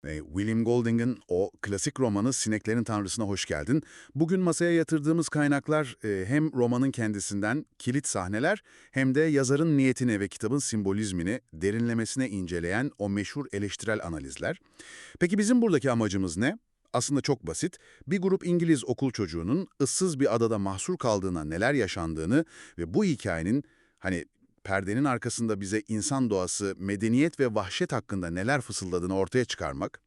William Golding'in o klasik romanı Sineklerin Tanrısı'na hoş geldin. Bugün masaya yatırdığımız kaynaklar hem romanın kendisinden kilit sahneler hem de yazarın niyetini ve kitabın simbolizmini derinlemesine inceleyen o meşhur eleştirel analizler. Peki bizim buradaki amacımız ne? Aslında çok basit. Bir grup İngiliz okul çocuğunun ıssız bir adada mahsur kaldığına neler yaşandığını ve bu hikayenin hani perdenin arkasında bize insan doğası, medeniyet ve vahşet hakkında neler fısıldadığını ortaya çıkarmak.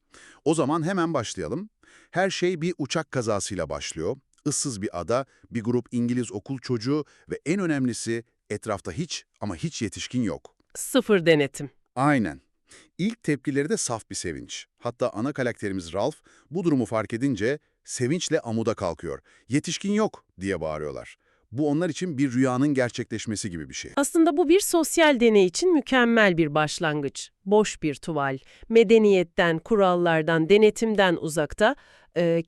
O zaman hemen başlayalım. Her şey bir uçak kazasıyla başlıyor. Issız bir ada, bir grup İngiliz okul çocuğu ve en önemlisi etrafta hiç ama hiç yetişkin yok. Sıfır denetim. Aynen. İlk tepkileri de saf bir sevinç. Hatta ana karakterimiz Ralph bu durumu fark edince sevinçle amuda kalkıyor. Yetişkin yok diye bağırıyorlar. Bu onlar için bir rüyanın gerçekleşmesi gibi bir şey. Aslında bu bir sosyal deney için mükemmel bir başlangıç. Boş bir tuval, medeniyetten, kurallardan, denetimden uzakta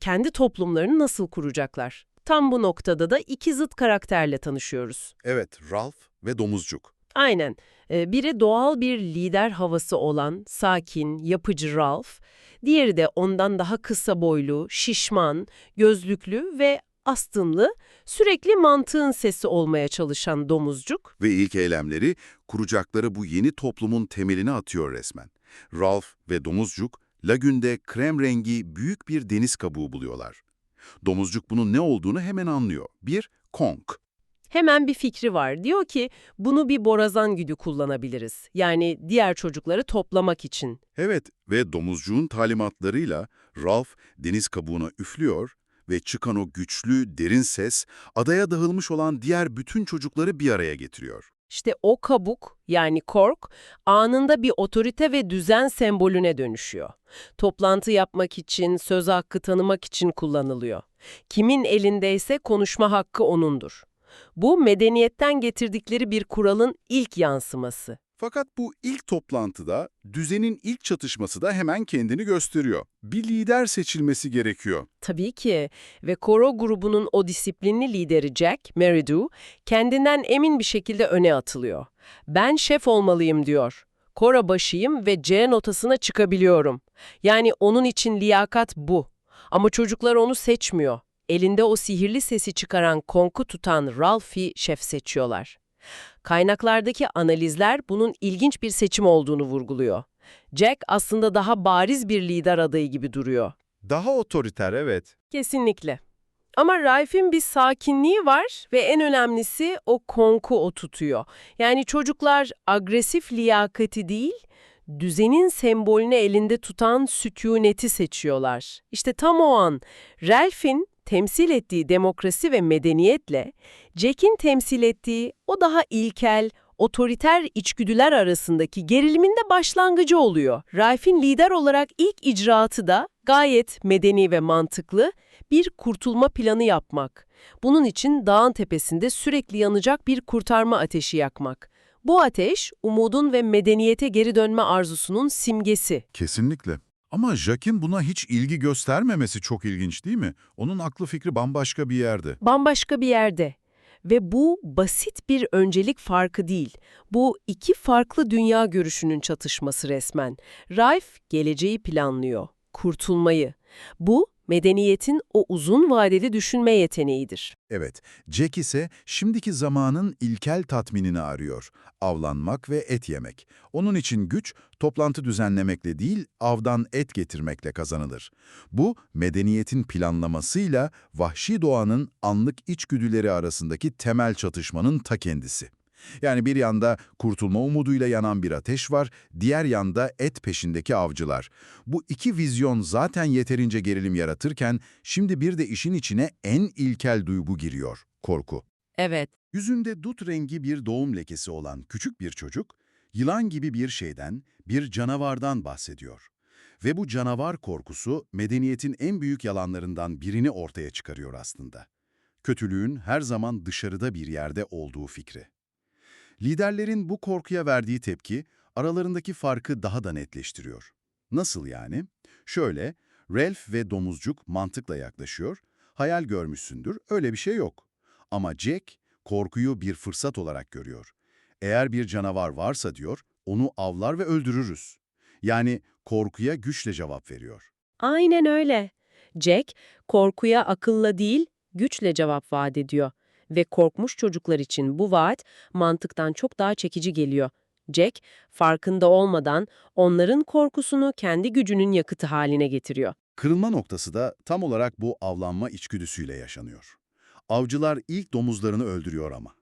kendi toplumlarını nasıl kuracaklar? Tam bu noktada da iki zıt karakterle tanışıyoruz. Evet, Ralph ve domuzcuk. Aynen. Biri doğal bir lider havası olan, sakin, yapıcı Ralph. Diğeri de ondan daha kısa boylu, şişman, gözlüklü ve astımlı, sürekli mantığın sesi olmaya çalışan domuzcuk. Ve ilk eylemleri kuracakları bu yeni toplumun temelini atıyor resmen. Ralph ve domuzcuk lagünde krem rengi büyük bir deniz kabuğu buluyorlar. Domuzcuk bunun ne olduğunu hemen anlıyor. Bir konk. Hemen bir fikri var. Diyor ki bunu bir borazan güdü kullanabiliriz. Yani diğer çocukları toplamak için. Evet ve domuzcuğun talimatlarıyla Ralph deniz kabuğuna üflüyor ve çıkan o güçlü, derin ses adaya dağılmış olan diğer bütün çocukları bir araya getiriyor. İşte o kabuk yani kork anında bir otorite ve düzen sembolüne dönüşüyor. Toplantı yapmak için, söz hakkı tanımak için kullanılıyor. Kimin elindeyse konuşma hakkı onundur. Bu medeniyetten getirdikleri bir kuralın ilk yansıması. Fakat bu ilk toplantıda düzenin ilk çatışması da hemen kendini gösteriyor. Bir lider seçilmesi gerekiyor. Tabii ki ve koro grubunun o disiplinli lideri Jack, Meridew, kendinden emin bir şekilde öne atılıyor. Ben şef olmalıyım diyor. Koro başıyım ve C notasına çıkabiliyorum. Yani onun için liyakat bu. Ama çocuklar onu seçmiyor. Elinde o sihirli sesi çıkaran konku tutan Ralphie şef seçiyorlar. Kaynaklardaki analizler bunun ilginç bir seçim olduğunu vurguluyor. Jack aslında daha bariz bir lider adayı gibi duruyor. Daha otoriter, evet. Kesinlikle. Ama Raif'in bir sakinliği var ve en önemlisi o konku o tutuyor. Yani çocuklar agresif liyakati değil, düzenin sembolünü elinde tutan sükuneti seçiyorlar. İşte tam o an Ralph'in temsil ettiği demokrasi ve medeniyetle Jack'in temsil ettiği o daha ilkel, otoriter içgüdüler arasındaki gerilimin de başlangıcı oluyor. Ralph'in lider olarak ilk icraatı da gayet medeni ve mantıklı bir kurtulma planı yapmak. Bunun için dağın tepesinde sürekli yanacak bir kurtarma ateşi yakmak. Bu ateş, umudun ve medeniyete geri dönme arzusunun simgesi. Kesinlikle. Ama Jack'in buna hiç ilgi göstermemesi çok ilginç değil mi? Onun aklı fikri bambaşka bir yerde. Bambaşka bir yerde. Ve bu basit bir öncelik farkı değil. Bu iki farklı dünya görüşünün çatışması resmen. Raif geleceği planlıyor, kurtulmayı. Bu medeniyetin o uzun vadeli düşünme yeteneğidir. Evet, Jack ise şimdiki zamanın ilkel tatminini arıyor. Avlanmak ve et yemek. Onun için güç, toplantı düzenlemekle değil, avdan et getirmekle kazanılır. Bu, medeniyetin planlamasıyla vahşi doğanın anlık içgüdüleri arasındaki temel çatışmanın ta kendisi. Yani bir yanda kurtulma umuduyla yanan bir ateş var, diğer yanda et peşindeki avcılar. Bu iki vizyon zaten yeterince gerilim yaratırken, şimdi bir de işin içine en ilkel duygu giriyor, korku. Evet. Yüzünde dut rengi bir doğum lekesi olan küçük bir çocuk, yılan gibi bir şeyden, bir canavardan bahsediyor. Ve bu canavar korkusu medeniyetin en büyük yalanlarından birini ortaya çıkarıyor aslında. Kötülüğün her zaman dışarıda bir yerde olduğu fikri. Liderlerin bu korkuya verdiği tepki aralarındaki farkı daha da netleştiriyor. Nasıl yani? Şöyle, Ralph ve domuzcuk mantıkla yaklaşıyor, hayal görmüşsündür, öyle bir şey yok. Ama Jack, korkuyu bir fırsat olarak görüyor. Eğer bir canavar varsa diyor, onu avlar ve öldürürüz. Yani korkuya güçle cevap veriyor. Aynen öyle. Jack, korkuya akılla değil, güçle cevap vaat ediyor. Ve korkmuş çocuklar için bu vaat mantıktan çok daha çekici geliyor. Jack, farkında olmadan onların korkusunu kendi gücünün yakıtı haline getiriyor. Kırılma noktası da tam olarak bu avlanma içgüdüsüyle yaşanıyor. Avcılar ilk domuzlarını öldürüyor ama.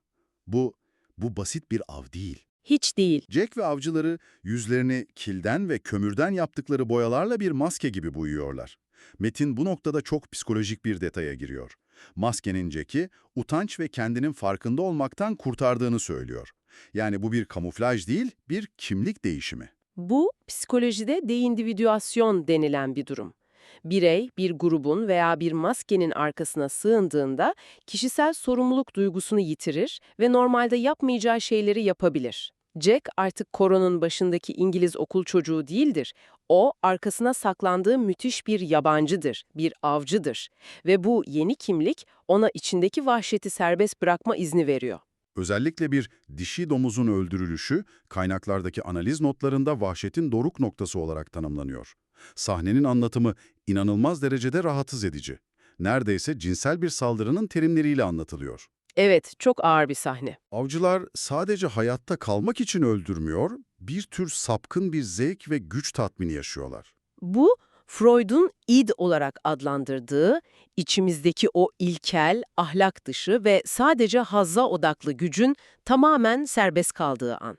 Bu basit bir av değil. Hiç değil. Jack ve avcıları yüzlerini kilden ve kömürden yaptıkları boyalarla bir maske gibi boyuyorlar. Metin bu noktada çok psikolojik bir detaya giriyor. Maskenin Jack'i utanç ve kendinin farkında olmaktan kurtardığını söylüyor. Yani bu bir kamuflaj değil, bir kimlik değişimi. Bu, psikolojide deindivüdüasyon denilen bir durum. Birey, bir grubun veya bir maskenin arkasına sığındığında kişisel sorumluluk duygusunu yitirir ve normalde yapmayacağı şeyleri yapabilir. Jack artık koronanın başındaki İngiliz okul çocuğu değildir. O, arkasına saklandığı müthiş bir yabancıdır, bir avcıdır. Ve bu yeni kimlik ona içindeki vahşeti serbest bırakma izni veriyor. Özellikle bir dişi domuzun öldürülüşü, kaynaklardaki analiz notlarında vahşetin doruk noktası olarak tanımlanıyor. Sahnenin anlatımı inanılmaz derecede rahatsız edici. Neredeyse cinsel bir saldırının terimleriyle anlatılıyor. Evet, çok ağır bir sahne. Avcılar sadece hayatta kalmak için öldürmüyor, bir tür sapkın bir zevk ve güç tatmini yaşıyorlar. Bu, Freud'un id olarak adlandırdığı, içimizdeki o ilkel, ahlak dışı ve sadece hazza odaklı gücün tamamen serbest kaldığı an.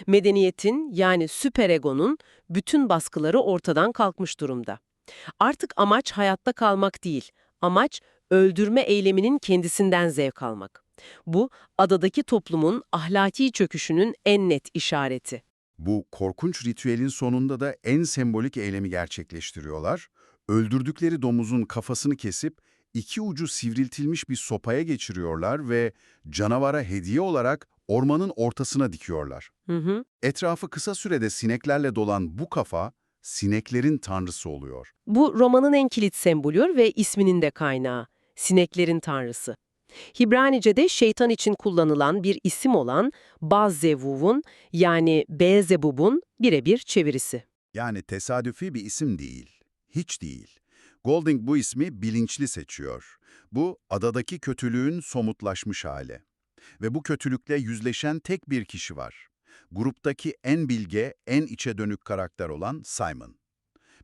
Medeniyetin, yani süperegonun bütün baskıları ortadan kalkmış durumda. Artık amaç hayatta kalmak değil, amaç öldürme eyleminin kendisinden zevk almak. Bu, adadaki toplumun ahlaki çöküşünün en net işareti. Bu korkunç ritüelin sonunda da en sembolik eylemi gerçekleştiriyorlar. Öldürdükleri domuzun kafasını kesip iki ucu sivriltilmiş bir sopaya geçiriyorlar ve canavara hediye olarak ormanın ortasına dikiyorlar. Hı hı. Etrafı kısa sürede sineklerle dolan bu kafa, sineklerin tanrısı oluyor. Bu romanın en kilit sembolü ve isminin de kaynağı. Sineklerin tanrısı. Hibranice'de şeytan için kullanılan bir isim olan Bazzevuv'un yani Beelzebub'un birebir çevirisi. Yani tesadüfi bir isim değil, hiç değil. Golding bu ismi bilinçli seçiyor. Bu, adadaki kötülüğün somutlaşmış hali. Ve bu kötülükle yüzleşen tek bir kişi var. Gruptaki en bilge, en içe dönük karakter olan Simon.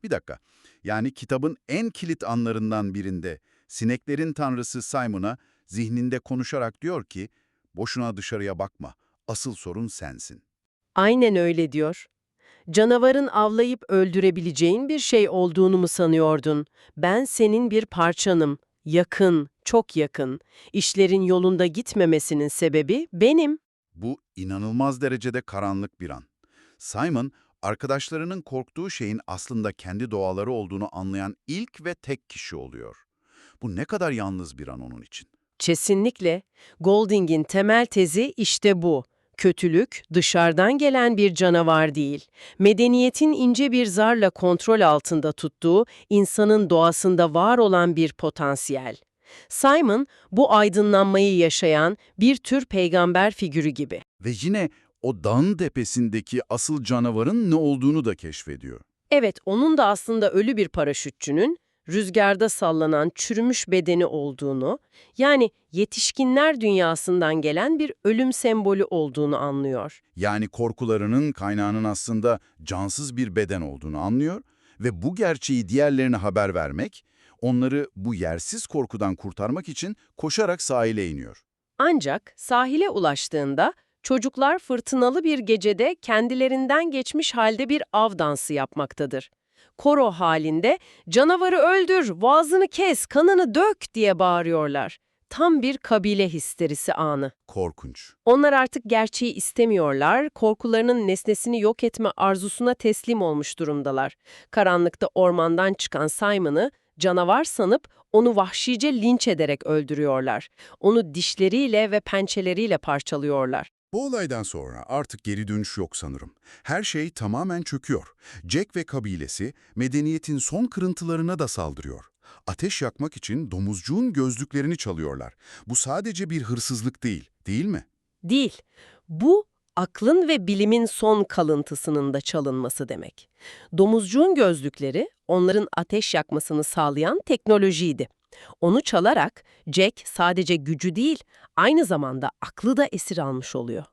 Bir dakika, yani kitabın en kilit anlarından birinde sineklerin tanrısı Simon'a zihninde konuşarak diyor ki, boşuna dışarıya bakma, asıl sorun sensin. Aynen öyle diyor. Canavarın avlayıp öldürebileceğin bir şey olduğunu mu sanıyordun? Ben senin bir parçanım. Yakın, çok yakın. İşlerin yolunda gitmemesinin sebebi benim. Bu inanılmaz derecede karanlık bir an. Simon, arkadaşlarının korktuğu şeyin aslında kendi doğaları olduğunu anlayan ilk ve tek kişi oluyor. Bu ne kadar yalnız bir an onun için. Kesinlikle. Golding'in temel tezi işte bu. Kötülük, dışarıdan gelen bir canavar değil. Medeniyetin ince bir zarla kontrol altında tuttuğu, insanın doğasında var olan bir potansiyel. Simon, bu aydınlanmayı yaşayan bir tür peygamber figürü gibi. Ve yine o dağın tepesindeki asıl canavarın ne olduğunu da keşfediyor. Evet, onun da aslında ölü bir paraşütçünün, rüzgarda sallanan çürümüş bedeni olduğunu, yani yetişkinler dünyasından gelen bir ölüm sembolü olduğunu anlıyor. Yani korkularının kaynağının aslında cansız bir beden olduğunu anlıyor ve bu gerçeği diğerlerine haber vermek, onları bu yersiz korkudan kurtarmak için koşarak sahile iniyor. Ancak sahile ulaştığında çocuklar fırtınalı bir gecede kendilerinden geçmiş halde bir av dansı yapmaktadır. Koro halinde "Canavarı öldür, boğazını kes, kanını dök!" diye bağırıyorlar. Tam bir kabile histerisi anı. Korkunç. Onlar artık gerçeği istemiyorlar, korkularının nesnesini yok etme arzusuna teslim olmuş durumdalar. Karanlıkta ormandan çıkan Simon'ı canavar sanıp onu vahşice linç ederek öldürüyorlar. Onu dişleriyle ve pençeleriyle parçalıyorlar. Bu olaydan sonra artık geri dönüş yok sanırım. Her şey tamamen çöküyor. Jack ve kabilesi medeniyetin son kırıntılarına da saldırıyor. Ateş yakmak için domuzcuğun gözlüklerini çalıyorlar. Bu sadece bir hırsızlık değil, değil mi? Değil. Bu aklın ve bilimin son kalıntısının da çalınması demek. Domuzcuğun gözlükleri onların ateş yakmasını sağlayan teknolojiydi. Onu çalarak Jack sadece gücü değil, aynı zamanda aklı da esir almış oluyor.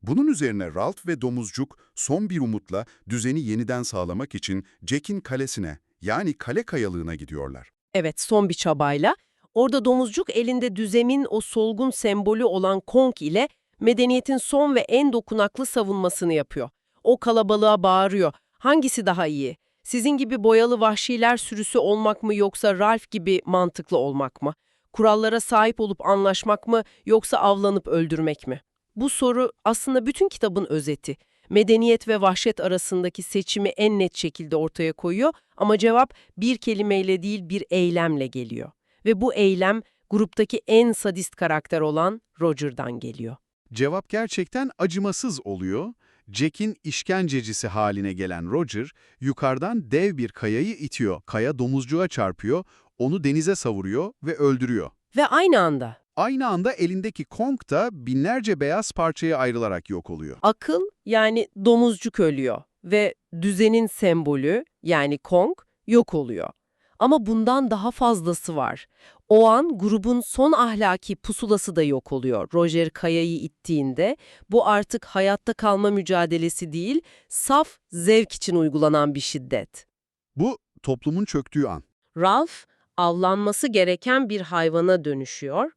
Bunun üzerine Ralph ve domuzcuk son bir umutla düzeni yeniden sağlamak için Jack'in kalesine, yani kale kayalığına gidiyorlar. Evet, son bir çabayla. Orada domuzcuk elinde düzenin o solgun sembolü olan Kong ile medeniyetin son ve en dokunaklı savunmasını yapıyor. O kalabalığa bağırıyor. Hangisi daha iyi? Sizin gibi boyalı vahşiler sürüsü olmak mı yoksa Ralph gibi mantıklı olmak mı? Kurallara sahip olup anlaşmak mı yoksa avlanıp öldürmek mi? Bu soru aslında bütün kitabın özeti. Medeniyet ve vahşet arasındaki seçimi en net şekilde ortaya koyuyor ama cevap bir kelimeyle değil bir eylemle geliyor. Ve bu eylem gruptaki en sadist karakter olan Roger'dan geliyor. Cevap gerçekten acımasız oluyor. Jack'in işkencecisi haline gelen Roger, yukarıdan dev bir kayayı itiyor. Kaya domuzcuğa çarpıyor, onu denize savuruyor ve öldürüyor. Ve aynı anda Aynı anda elindeki Kong da binlerce beyaz parçaya ayrılarak yok oluyor. akıl yani domuzcuk ölüyor ve düzenin sembolü yani Kong yok oluyor. Ama bundan daha fazlası var. O an grubun son ahlaki pusulası da yok oluyor. Roger kayayı ittiğinde bu artık hayatta kalma mücadelesi değil, saf zevk için uygulanan bir şiddet. Bu toplumun çöktüğü an. Ralph, avlanması gereken bir hayvana dönüşüyor.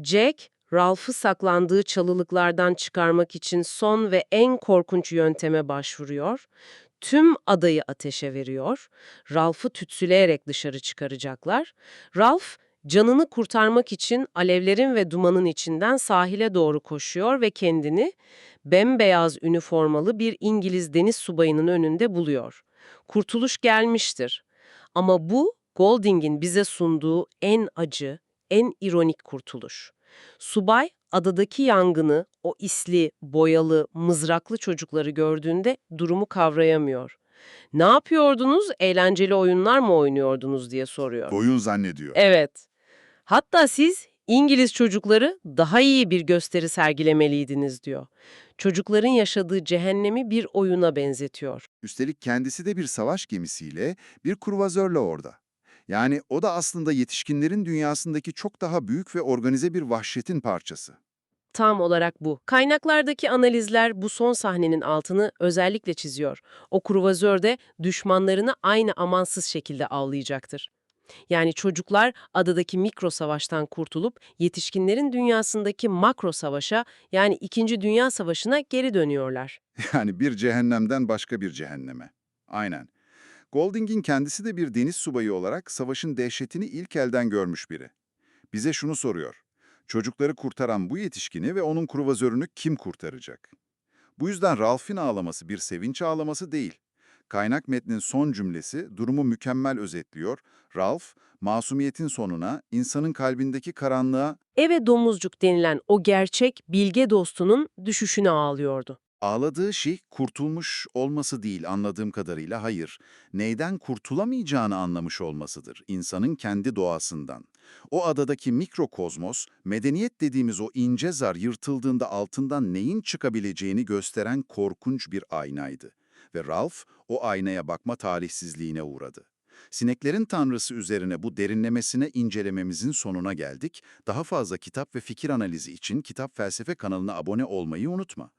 Jack, Ralph'ı saklandığı çalılıklardan çıkarmak için son ve en korkunç yönteme başvuruyor. Tüm adayı ateşe veriyor. Ralph'ı tütsüleyerek dışarı çıkaracaklar. Ralph, canını kurtarmak için alevlerin ve dumanın içinden sahile doğru koşuyor ve kendini bembeyaz üniformalı bir İngiliz deniz subayının önünde buluyor. Kurtuluş gelmiştir. Ama bu, Golding'in bize sunduğu en acı, en ironik kurtuluş. Subay, adadaki yangını, o isli, boyalı, mızraklı çocukları gördüğünde durumu kavrayamıyor. "Ne yapıyordunuz, eğlenceli oyunlar mı oynuyordunuz?" diye soruyor. Oyun zannediyor. Evet. Hatta siz İngiliz çocukları daha iyi bir gösteri sergilemeliydiniz diyor. Çocukların yaşadığı cehennemi bir oyuna benzetiyor. Üstelik kendisi de bir savaş gemisiyle, bir kruvazörle orada. Yani o da aslında yetişkinlerin dünyasındaki çok daha büyük ve organize bir vahşetin parçası. Tam olarak bu. Kaynaklardaki analizler bu son sahnenin altını özellikle çiziyor. O kruvazör de düşmanlarını aynı amansız şekilde avlayacaktır. Yani çocuklar adadaki mikro savaştan kurtulup yetişkinlerin dünyasındaki makro savaşa yani İkinci Dünya Savaşı'na geri dönüyorlar. Yani bir cehennemden başka bir cehenneme. Aynen. Golding'in kendisi de bir deniz subayı olarak savaşın dehşetini ilk elden görmüş biri. Bize şunu soruyor. Çocukları kurtaran bu yetişkini ve onun kruvazörünü kim kurtaracak? Bu yüzden Ralph'in ağlaması bir sevinç ağlaması değil. Kaynak metnin son cümlesi durumu mükemmel özetliyor. Ralph, masumiyetin sonuna, insanın kalbindeki karanlığa Eve domuzcuk denilen o gerçek bilge dostunun düşüşüne ağlıyordu. ağladığı şey kurtulmuş olması değil anladığım kadarıyla, hayır. Neyden kurtulamayacağını anlamış olmasıdır, insanın kendi doğasından. O adadaki mikrokozmos, medeniyet dediğimiz o ince zar yırtıldığında altından neyin çıkabileceğini gösteren korkunç bir aynaydı. Ve Ralph o aynaya bakma talihsizliğine uğradı. Sineklerin Tanrısı üzerine bu derinlemesine incelememizin sonuna geldik. Daha fazla kitap ve fikir analizi için Kitap Felsefe kanalına abone olmayı unutma.